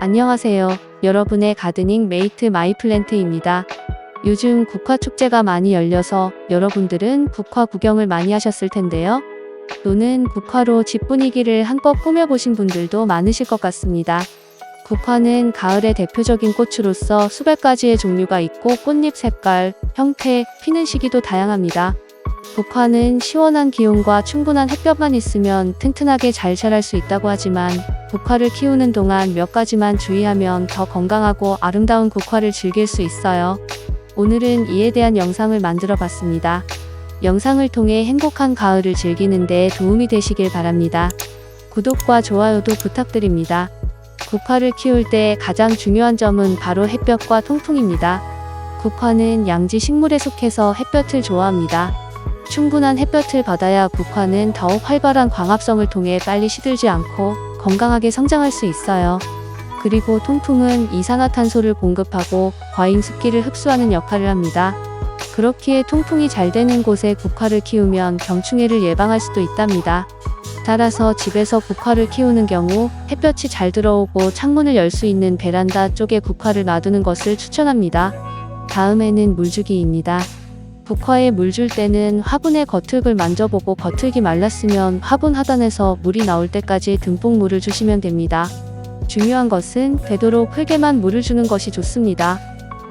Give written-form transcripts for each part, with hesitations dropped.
안녕하세요. 여러분의 가드닝 메이트 마이플랜트입니다. 요즘 국화 축제가 많이 열려서 여러분들은 국화 구경을 많이 하셨을 텐데요. 또는 국화로 집 분위기를 한껏 꾸며보신 분들도 많으실 것 같습니다. 국화는 가을의 대표적인 꽃으로서 수백 가지의 종류가 있고 꽃잎 색깔, 형태, 피는 시기도 다양합니다. 국화는 시원한 기온과 충분한 햇볕만 있으면 튼튼하게 잘 자랄 수 있다고 하지만 국화를 키우는 동안 몇 가지만 주의하면 더 건강하고 아름다운 국화를 즐길 수 있어요. 오늘은 이에 대한 영상을 만들어 봤습니다. 영상을 통해 행복한 가을을 즐기는 데 도움이 되시길 바랍니다. 구독과 좋아요도 부탁드립니다. 국화를 키울 때 가장 중요한 점은 바로 햇볕과 통풍입니다. 국화는 양지 식물에 속해서 햇볕을 좋아합니다. 충분한 햇볕을 받아야 국화는 더욱 활발한 광합성을 통해 빨리 시들지 않고 건강하게 성장할 수 있어요. 그리고 통풍은 이산화탄소를 공급하고 과잉 습기를 흡수하는 역할을 합니다. 그렇기에 통풍이 잘 되는 곳에 국화를 키우면 병충해를 예방할 수도 있답니다. 따라서 집에서 국화를 키우는 경우 햇볕이 잘 들어오고 창문을 열 수 있는 베란다 쪽에 국화를 놔두는 것을 추천합니다. 다음에는 물주기입니다. 국화에 물 줄 때는 화분의 겉흙을 만져보고 겉흙이 말랐으면 화분 하단에서 물이 나올 때까지 듬뿍 물을 주시면 됩니다. 중요한 것은 되도록 흙에만 물을 주는 것이 좋습니다.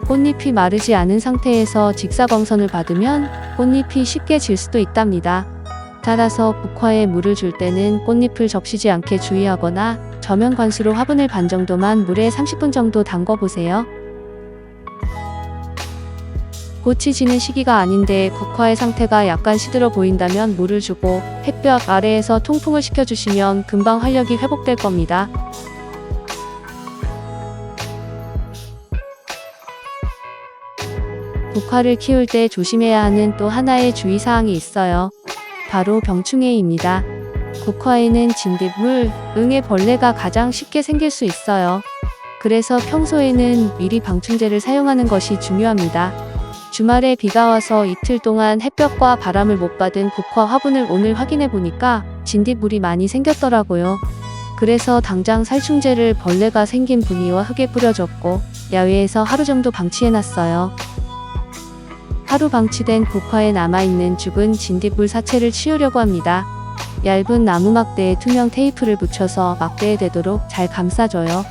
꽃잎이 마르지 않은 상태에서 직사광선을 받으면 꽃잎이 쉽게 질 수도 있답니다. 따라서 국화에 물을 줄 때는 꽃잎을 적시지 않게 주의하거나 저면 관수로 화분을 반 정도만 물에 30분 정도 담궈 보세요. 꽃이 지는 시기가 아닌데 국화의 상태가 약간 시들어 보인다면 물을 주고 햇볕 아래에서 통풍을 시켜주시면 금방 활력이 회복될 겁니다. 국화를 키울 때 조심해야 하는 또 하나의 주의사항이 있어요. 바로 병충해입니다. 국화에는 진딧물, 응애 벌레가 가장 쉽게 생길 수 있어요. 그래서 평소에는 미리 방충제를 사용하는 것이 중요합니다. 주말에 비가 와서 이틀 동안 햇볕과 바람을 못 받은 국화 화분을 오늘 확인해 보니까 진딧물이 많이 생겼더라고요. 그래서 당장 살충제를 벌레가 생긴 분이와 흙에 뿌려줬고 야외에서 하루 정도 방치해놨어요. 하루 방치된 국화에 남아있는 죽은 진딧물 사체를 치우려고 합니다. 얇은 나무 막대에 투명 테이프를 붙여서 막대에 대도록 잘 감싸줘요.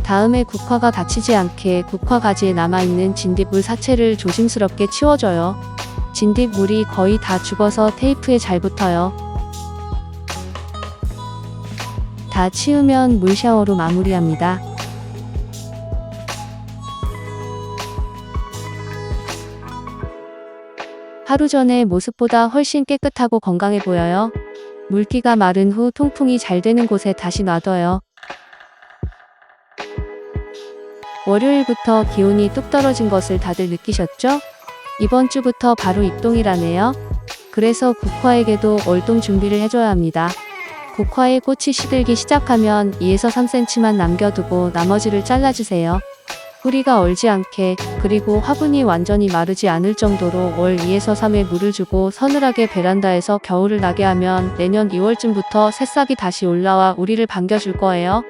다음에 국화가 다치지 않게 국화 가지에 남아있는 진딧물 사체를 조심스럽게 치워줘요. 진딧물이 거의 다 죽어서 테이프에 잘 붙어요. 다 치우면 물 샤워로 마무리합니다. 하루 전의 모습보다 훨씬 깨끗하고 건강해 보여요. 물기가 마른 후 통풍이 잘 되는 곳에 다시 놔둬요. 월요일부터 기온이 뚝 떨어진 것을 다들 느끼셨죠? 이번 주부터 바로 입동이라네요. 그래서 국화에게도 월동 준비를 해줘야 합니다. 국화의 꽃이 시들기 시작하면 2에서 3cm만 남겨두고 나머지를 잘라주세요. 뿌리가 얼지 않게, 그리고 화분이 완전히 마르지 않을 정도로 월 2에서 3회 물을 주고 서늘하게 베란다에서 겨울을 나게 하면 내년 2월쯤부터 새싹이 다시 올라와 우리를 반겨줄 거예요.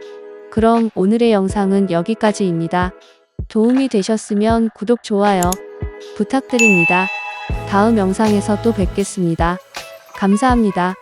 그럼 오늘의 영상은 여기까지입니다. 도움이 되셨으면 구독, 좋아요 부탁드립니다. 다음 영상에서 또 뵙겠습니다. 감사합니다.